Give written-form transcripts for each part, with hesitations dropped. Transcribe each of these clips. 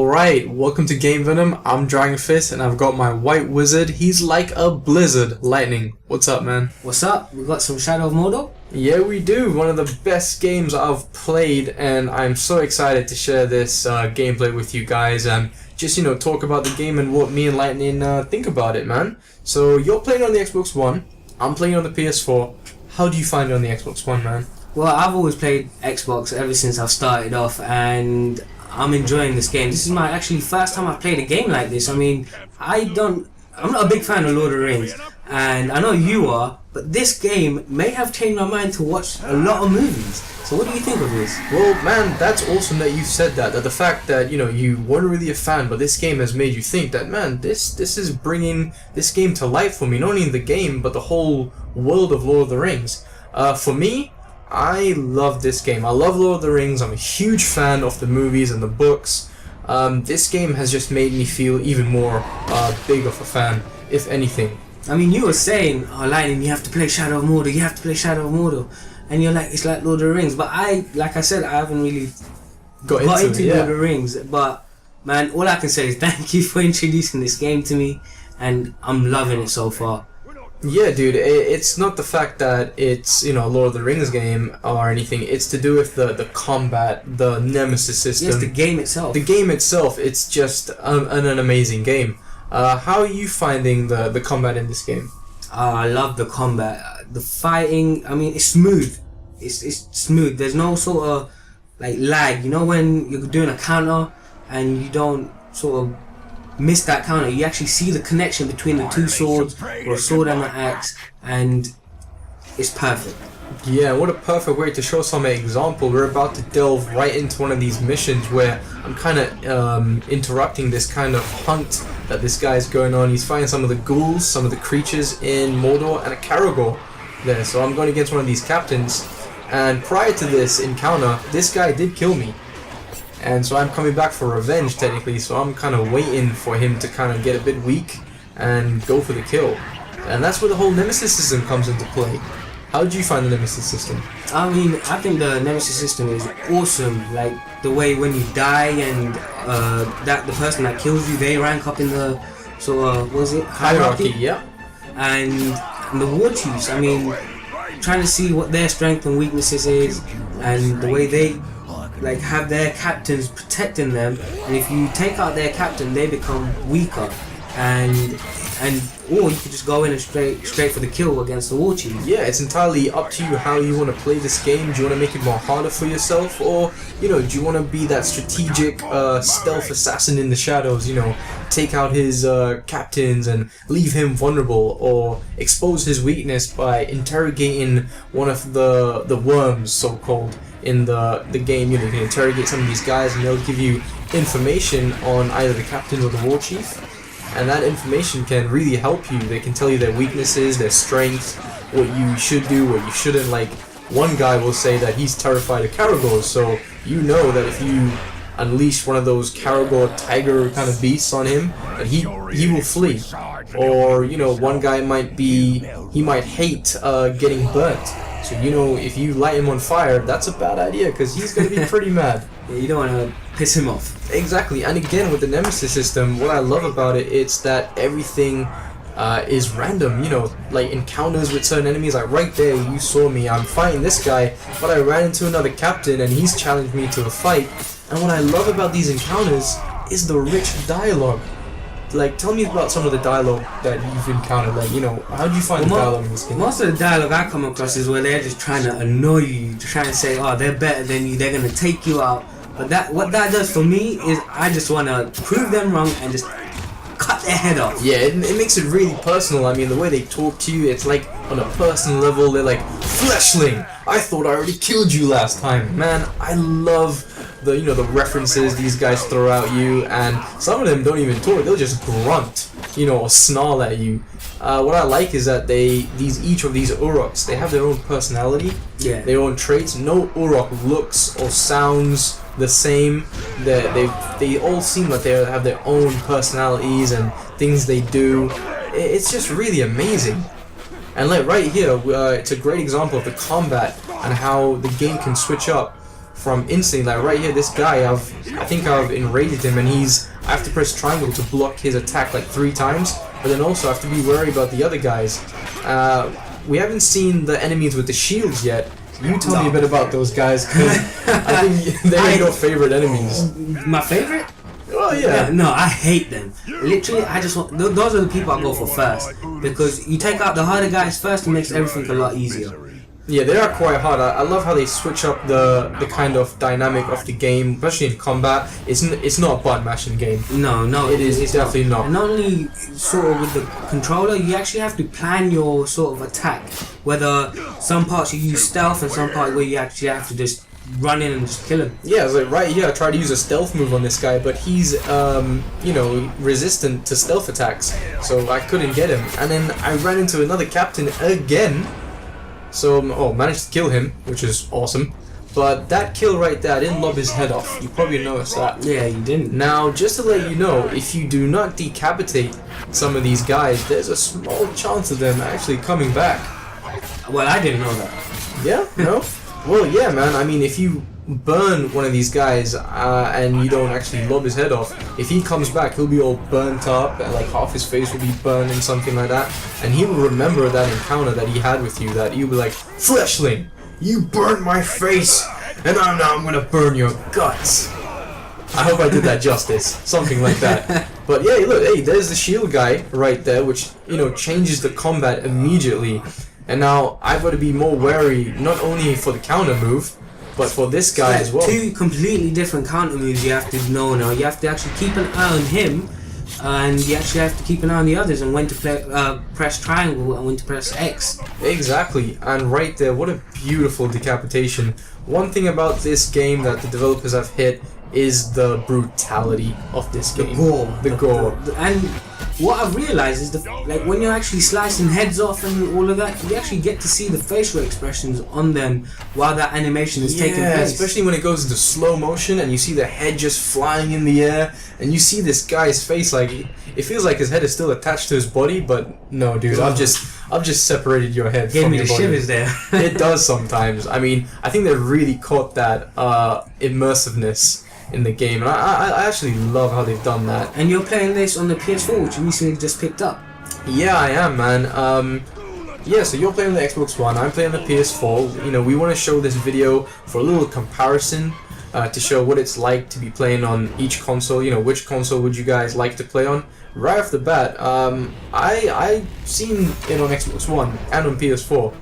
Alright, welcome to Game Venom. I'm DRAGONFISTS and I've got my white wizard. He's like a blizzard. Lightning. What's up, man? What's up? We got some Shadow of Mordor? Yeah, we do. One of the best games I've played, and I'm so excited to share this gameplay with you guys and just, talk about the game and what me and Lightning think about it, man. So, you're playing on the Xbox One. I'm playing on the PS4. How do you find it on the Xbox One, man? Well, I've always played Xbox ever since I've started off, and I'm enjoying this game. This is my actually first time I've played a game like this. I mean, I'm not a big fan of Lord of the Rings, and I know you are, but this game may have changed my mind to watch a lot of movies. So what do you think of this? Well, man, that's awesome that you said that the fact that, you weren't really a fan, but this game has made you think that, man, this is bringing this game to life for me, not only in the game, but the whole world of Lord of the Rings. For me, I love this game. I love Lord of the Rings. I'm a huge fan of the movies and the books. This game has just made me feel even more big of a fan, if anything. I mean, you were saying, oh, Lightning, you have to play Shadow of Mordor, you have to play Shadow of Mordor. And you're like, it's like Lord of the Rings. But like I said, I haven't really got into Lord of the Rings. But, man, all I can say is thank you for introducing this game to me. And I'm loving it so far. Yeah, dude, it's not the fact that it's, a Lord of the Rings game or anything. It's to do with the combat, the nemesis system. Yes, the game itself. The game itself, it's just an amazing game. How are you finding the combat in this game? I love the combat. The fighting, I mean, it's smooth. It's smooth. There's no sort of, lag. You know when you're doing a counter and you don't sort of miss that counter, you actually see the connection between the two swords, or a sword and an axe, and it's perfect. Yeah, what a perfect way to show some example. We're about to delve right into one of these missions where I'm kind of interrupting this kind of hunt that this guy's going on. He's fighting some of the ghouls, some of the creatures in Mordor, and a Caragor there. So I'm going against one of these captains, and prior to this encounter, this guy did kill me. And so I'm coming back for revenge, technically, so I'm kind of waiting for him to kind of get a bit weak and go for the kill. And that's where the whole nemesis system comes into play. How did you find the nemesis system? I mean, I think the nemesis system is awesome. Like, the way when you die and that the person that kills you, they rank up in the sort of, what is it? Hierarchy, yeah. And the war chiefs, I mean, trying to see what their strength and weaknesses is, and the way they have their captains protecting them, and if you take out their captain, they become weaker, or you could just go in and straight for the kill against the war chief. Yeah, it's entirely up to you how you want to play this game. Do you want to make it more harder for yourself, or do you want to be that strategic stealth assassin in the shadows? Take out his captains and leave him vulnerable, or expose his weakness by interrogating one of the worms, so-called, in the game. You can interrogate some of these guys and they'll give you information on either the captain or the war chief, and that information can really help you. They can tell you their weaknesses, their strengths, what you should do, what you shouldn't. Like, one guy will say that he's terrified of Caragors, so you know that if you unleash one of those Caragor tiger kind of beasts on him, that he will flee. Or one guy might hate getting burnt. So if you light him on fire, that's a bad idea, because he's going to be pretty mad. Yeah, you don't want to piss him off. Exactly. And again, with the nemesis system, what I love about it, it's that everything is random. Like encounters with certain enemies. Like right there, you saw me, I'm fighting this guy, but I ran into another captain and he's challenged me to a fight. And what I love about these encounters is the rich dialogue. Like, tell me about some of the dialogue that you've encountered. How do you find the dialogue in this game? Most of the dialogue I come across is where they're just trying to annoy you, trying to say, oh, they're better than you, they're going to take you out. But what that does for me is I just want to prove them wrong and just cut their head off. Yeah, it makes it really personal. I mean, the way they talk to you, it's like on a personal level. They're like, fleshling, I thought I already killed you last time. Man, I love the references these guys throw at you, and some of them don't even talk. They'll just grunt, or snarl at you. What I like is that each of these Uruks, they have their own personality, their own traits. No Uruk looks or sounds the same. They all seem like they have their own personalities and things they do. It's just really amazing. And right here, it's a great example of the combat and how the game can switch up from instantly. Like right here, this guy, I think I've enrated him, and I have to press triangle to block his attack like 3 times, but then also I have to be worried about the other guys. We haven't seen the enemies with the shields yet. You tell me a bit about those guys, because I think they're your favorite enemies. My favorite? Oh yeah. No, I hate them. Literally, I just want. Those are the people I go for first, because you take out the harder guys first, it makes everything a lot easier. Yeah, they are quite hard. I love how they switch up the kind of dynamic of the game, especially in combat. It's not a button mashing game. No, It's definitely not. And not only sort of with the controller, you actually have to plan your sort of attack. Whether some parts you use stealth and some parts where you actually have to just run in and just kill him. Yeah, so right here I tried to use a stealth move on this guy, but he's you know, resistant to stealth attacks, so I couldn't get him. And then I ran into another captain again. So, managed to kill him, which is awesome. But that kill right there, I didn't lob his head off. You probably noticed that. Yeah, you didn't. Now, just to let you know, if you do not decapitate some of these guys, there's a small chance of them actually coming back. Well, I didn't know that. Yeah? No? Well, yeah, man. I mean, if you burn one of these guys and you don't actually lob his head off, if he comes back, he'll be all burnt up and like half his face will be burned and something like that, and he will remember that encounter that he had with you, that he'll be like, Fleshling, you burned my face and now I'm gonna burn your guts. I hope I did that justice, something like that. But yeah, look, hey, there's the shield guy right there, which, you know, changes the combat immediately. And now I've got to be more wary, not only for the counter move, but for this guy as well. 2 completely different counter moves you have to know now. You have to actually keep an eye on him, and you actually have to keep an eye on the others, and when to press triangle and when to press X. Exactly, and right there, what a beautiful decapitation. One thing about this game that the developers have hit is the brutality of this game. The gore. And what I've realized is like when you're actually slicing heads off and all of that, you actually get to see the facial expressions on them while that animation is taking place. Especially when it goes into slow motion and you see the head just flying in the air, and you see this guy's face, like it feels like his head is still attached to his body, but no, dude, I've just separated your head from your body. Gave me the shivers there. It does sometimes. I mean, I think they really caught that immersiveness in the game, and I actually love how they've done that. And you're playing this on the PS4, which you recently just picked up. Yeah, I am, man. Yeah, so you're playing on the Xbox One, I'm playing on the PS4. You know, we want to show this video for a little comparison to show what it's like to be playing on each console. You know, which console would you guys like to play on? Right off the bat, I've seen it on Xbox One and on PS4.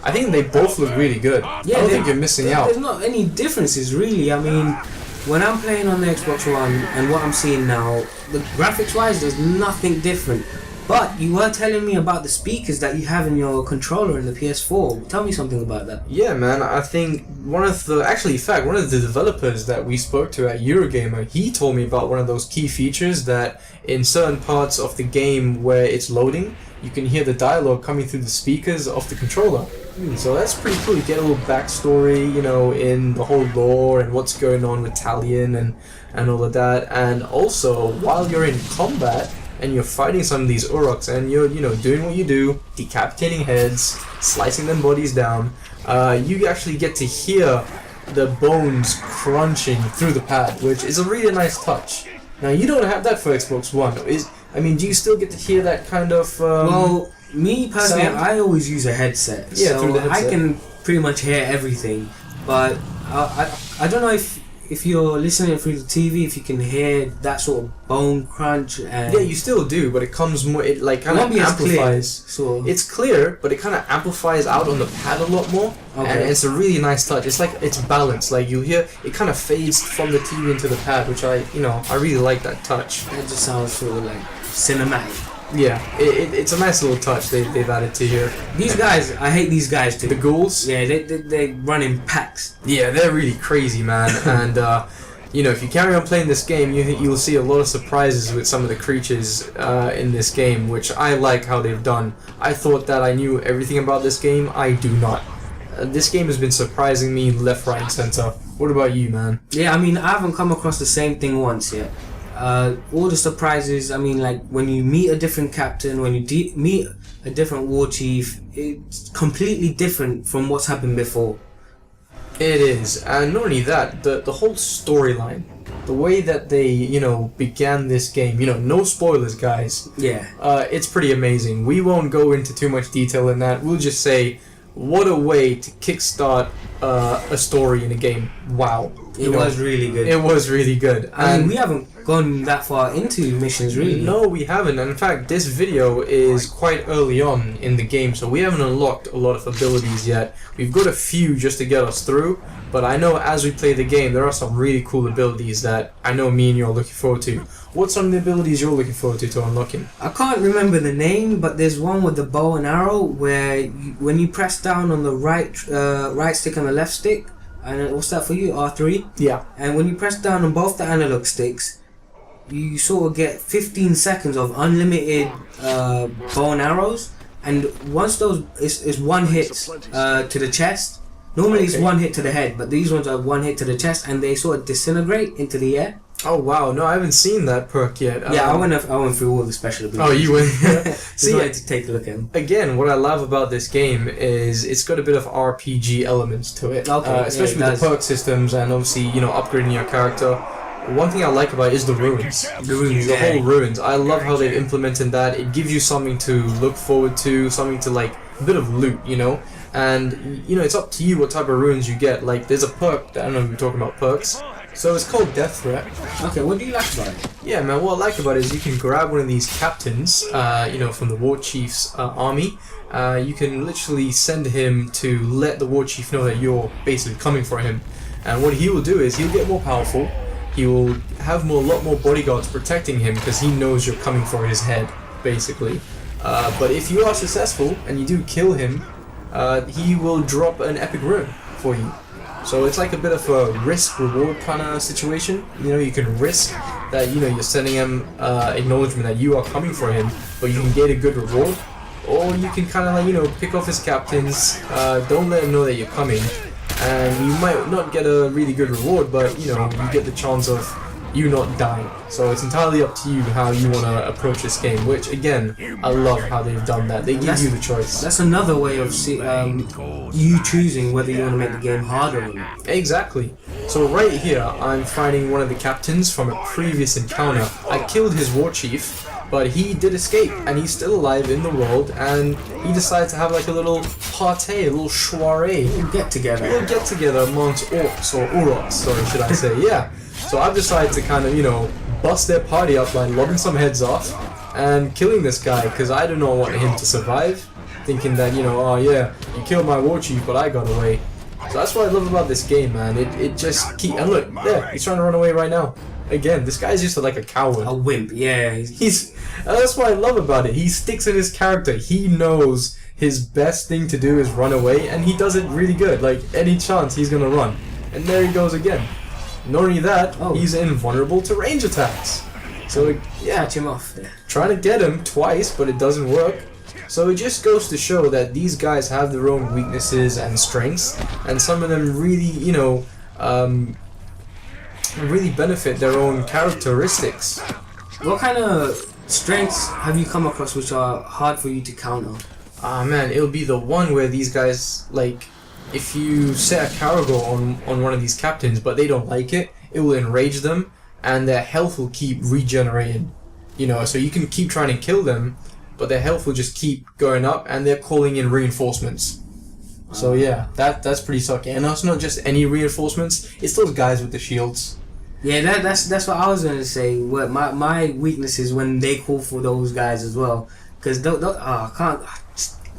I think they both look really good. Yeah, I don't think you're missing out. There's not any differences, really. I mean, when I'm playing on the Xbox One and what I'm seeing now, the graphics-wise, there's nothing different. But you were telling me about the speakers that you have in your controller in the PS4. Tell me something about that. Yeah, man. I think one of the developers that we spoke to at Eurogamer, he told me about one of those key features that in certain parts of the game where it's loading, you can hear the dialogue coming through the speakers of the controller. So that's pretty cool. You get a little backstory, you know, in the whole lore and what's going on with Talion and all of that. And also, while you're in combat and you're fighting some of these Uruks and you're, you know, doing what you do, decapitating heads, slicing them bodies down, you actually get to hear the bones crunching through the pad, which is a really nice touch. Now, you don't have that for Xbox One. Do you still get to hear that kind of well, me personally, sound? I always use a headset, Yeah, so through the headset. I can pretty much hear everything. But I don't know if you're listening through the TV, if you can hear that sort of bone crunch. And yeah, you still do, but it comes more. It like kind of amplifies. So It's clear, but it kind of amplifies out on the pad a lot more, and it's a really nice touch. It's like it's balanced. Like you hear, it kind of fades from the TV into the pad, which I really like that touch. that just sounds sort of like cinematic. Yeah, it's a nice little touch they've added to here. These guys, I hate these guys too. The ghouls. Yeah, they run in packs. Yeah, they're really crazy, man. And if you carry on playing this game, you'll see a lot of surprises with some of the creatures in this game, which I like how they've done. I thought that I knew everything about this game. I do not. This game has been surprising me left, right, and center. What about you, man? Yeah, I mean, I haven't come across the same thing once yet. All the surprises, I mean, like when you meet a different captain, when you meet a different war chief, it's completely different from what's happened before. It is, and not only that, the whole storyline, the way that they, you know, began this game, you know, no spoilers, guys. Yeah. It's pretty amazing. We won't go into too much detail in that. We'll just say, what a way to kickstart a story in a game. Wow. It was really good. It was really good. I mean, we haven't gone that far into missions, really. No, we haven't. And in fact, this video is quite early on in the game, so we haven't unlocked a lot of abilities yet. We've got a few just to get us through, but I know as we play the game, there are some really cool abilities that I know me and you are looking forward to. What's some of the abilities you're looking forward to unlocking? I can't remember the name, but there's one with the bow and arrow where when you press down on the right stick and the left stick, and what's that for you? R3? Yeah. And when you press down on both the analog sticks, you sort of get 15 seconds of unlimited bow and arrows, and once those is one hit to the chest. Normally it's one hit to the head, but these ones are one hit to the chest, and they sort of disintegrate into the air. Oh wow, no, I haven't seen that perk yet. Yeah, I went through all the special abilities. Oh, you went? See, I had to take a look at them. Again, what I love about this game is it's got a bit of RPG elements to it. Okay, especially with the perk systems and obviously, you know, upgrading your character. One thing I like about it is the ruins. The whole ruins. I love how they've implemented that. It gives you something to look forward to, something to like, a bit of loot, you know? And, you know, it's up to you what type of ruins you get. Like, there's a perk, I don't know if we're talking about perks. So it's called Death Threat. Okay, what do you like about it? Yeah, man, what I like about it is you can grab one of these captains, you know, from the War Chief's army. You can literally send him to let the War Chief know that you're basically coming for him. And what he will do is he'll get more powerful. He will have a lot more bodyguards protecting him because he knows you're coming for his head, basically. But if you are successful and you do kill him, he will drop an epic rune for you. So it's like a bit of a risk-reward kind of situation. You know, you can risk that, you know, you're sending him acknowledgement that you are coming for him, but you can get a good reward. Or you can kind of like, you know, pick off his captains, don't let him know that you're coming, and you might not get a really good reward, but, you know, you get the chance of you not dying. So it's entirely up to you how you want to approach this game, which again, I love how they've done that. They give you the choice. That's another way of you choosing whether you want to make the game harder or not. Exactly. So right here, I'm fighting one of the captains from a previous encounter. I killed his war chief, but he did escape, and he's still alive in the world, and he decided to have like a little party, a little soiree. We'll get together. We'll get together amongst orcs, or uroks, sorry, should I say, yeah. So I've decided to kind of, you know, bust their party up by lobbing some heads off and killing this guy, because I do not want him to survive, thinking that, you know, oh yeah, you killed my war chief, but I got away. So that's what I love about this game, man. It just keeps... And look, there, he's trying to run away right now. Again, this guy's just like a coward. A wimp, yeah. That's what I love about it. He sticks in his character. He knows his best thing to do is run away, and he does it really good. Like, any chance, he's gonna run. And there he goes again. Not only that, he's invulnerable to range attacks. So, yeah. Catch him off there. Trying to get him twice, but it doesn't work. So it just goes to show that these guys have their own weaknesses and strengths, and some of them really, you know, really benefit their own characteristics. What kind of strengths have you come across which are hard for you to counter? Ah man, it'll be the one where these guys, like, if you set a cargo on one of these captains but they don't like it, it will enrage them and their health will keep regenerating. You know, so you can keep trying to kill them, but their health will just keep going up and they're calling in reinforcements. So yeah, that's pretty sucky. And it's not just any reinforcements, it's those guys with the shields. Yeah, that's what I was gonna say. What my weakness is when they call for those guys as well, because I can't.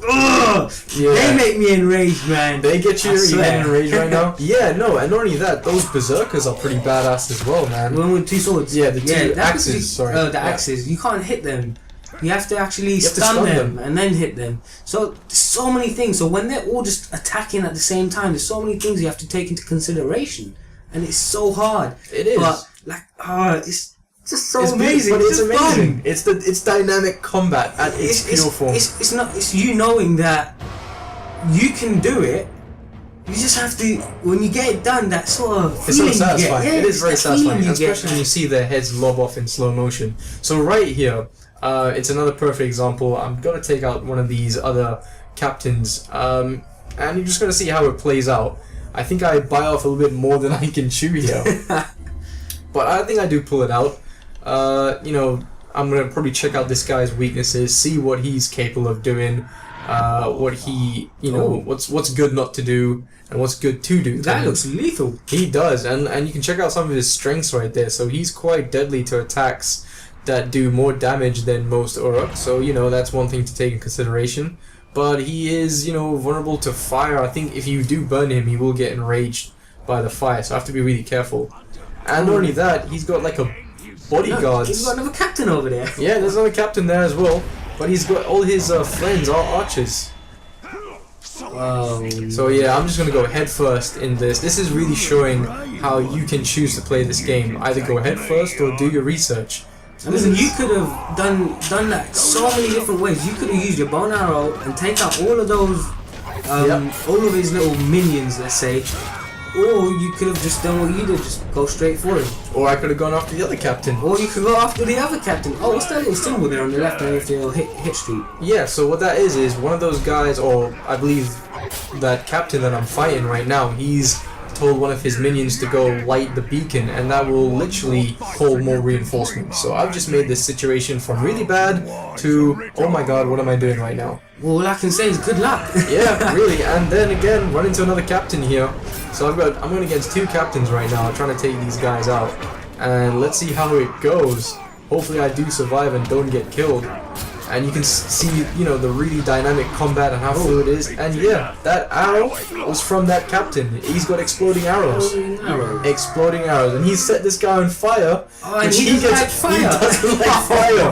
Yeah. They make me enraged, man. They get you enraged right now. Yeah, no, and not only that, those berserkers are pretty badass as well, man. The one with two swords. Yeah, the two axes. Sorry, the axes. You can't hit them. You have to actually stun them and then hit them. So there's so many things. So when they're all just attacking at the same time, there's so many things you have to take into consideration, and it's so hard. It is. But like, it's just so amazing. But it's amazing. Fun. It's dynamic combat at its pure form. It's you knowing that you can do it. You just have to, when you get it done, that sort of feeling it's so satisfying. You get. Yeah, it is very satisfying, especially when you get. see their heads lob off in slow motion. So right here, it's another perfect example. I'm gonna take out one of these other captains, and you're just gonna see how it plays out. I think I bite off a little bit more than I can chew here. But I think I do pull it out. You know, I'm gonna probably check out this guy's weaknesses, see what he's capable of doing, what he, you know, what's good not to do, and what's good to do. That looks lethal. He does, and you can check out some of his strengths right there. So he's quite deadly to attacks that do more damage than most Uruk. So, you know, that's one thing to take in consideration. But he is, you know, vulnerable to fire. I think if you do burn him, he will get enraged by the fire. So I have to be really careful. And not only that, he's got like a bodyguard. He's got another captain over there. Yeah, there's another captain there as well. But he's got all his friends are archers. Wow. So yeah, I'm just gonna go head first in this. This is really showing how you can choose to play this game. Either go head first or do your research. I mean, you could have done that so many different ways. You could have used your bow and arrow and take out all of those, all of his little minions, let's say. Or you could have just done what you did, just go straight for him. Or I could have gone after the other captain. Or you could go after the other captain. Oh, what's that little symbol there on the left underneath your hit streak? Yeah, so what that is one of those guys, or I believe that captain that I'm fighting right now, he's told one of his minions to go light the beacon, and that will literally call more reinforcements. So I've just made this situation from really bad to, oh my god, what am I doing right now? Well, all I can say is good luck. Yeah, really. And then again, run into another captain here. So I'm going against two captains right now, trying to take these guys out. And let's see how it goes. Hopefully I do survive and don't get killed. And you can see, you know, the really dynamic combat and how fluid it is. And yeah, that arrow was from that captain. He's got exploding arrows. Exploding arrows. And he set this guy on fire. Oh, and he doesn't like fire. He doesn't like fire.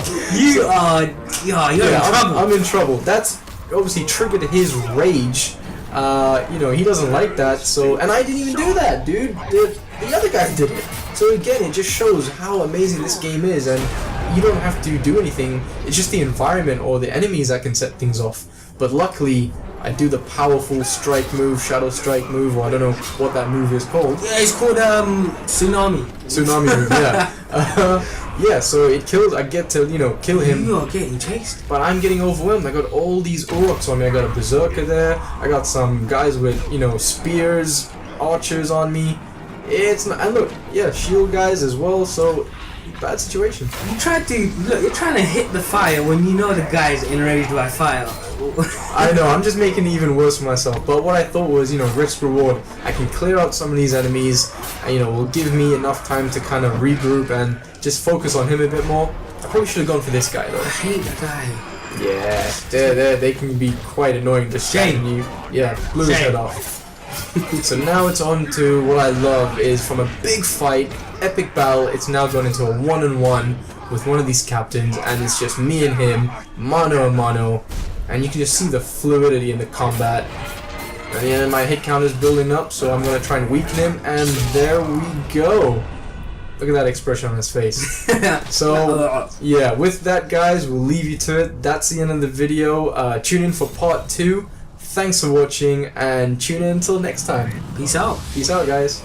You're in trouble. I'm in trouble. That's obviously triggered his rage. You know, he doesn't like that. So, and I didn't even do that, dude. The other guy did it. So again, it just shows how amazing this game is, and you don't have to do anything. It's just the environment or the enemies that can set things off. But luckily, I do the powerful strike move, shadow strike move, or I don't know what that move is called. Yeah, it's called tsunami. Tsunami move, yeah. Yeah, so it kills. I get to, you know, kill him. You are getting chased. But I'm getting overwhelmed. I got all these Uruks on me. I got a berserker there. I got some guys with, you know, spears, archers on me. It's not, and look, yeah, shield guys as well. So bad situation. You tried to look. You're trying to hit the fire when you know the guy's enraged by fire. I know. I'm just making it even worse for myself. But what I thought was, you know, risk reward. I can clear out some of these enemies, and you know, will give me enough time to kind of regroup and just focus on him a bit more. I probably should have gone for this guy though. I hate that guy. Yeah, they can be quite annoying. Distracting you. Yeah, blew his head off. So now it's on to what I love is from a big fight, epic battle, it's now gone into a one-on-one with one of these captains, and it's just me and him, mano a mano, and you can just see the fluidity in the combat. And yeah, my hit count is building up, so I'm going to try and weaken him, and there we go. Look at that expression on his face. So, yeah, with that, guys, we'll leave you to it. That's the end of the video. Tune in for part 2. Thanks for watching, and tune in until next time. Peace out. Peace out, guys.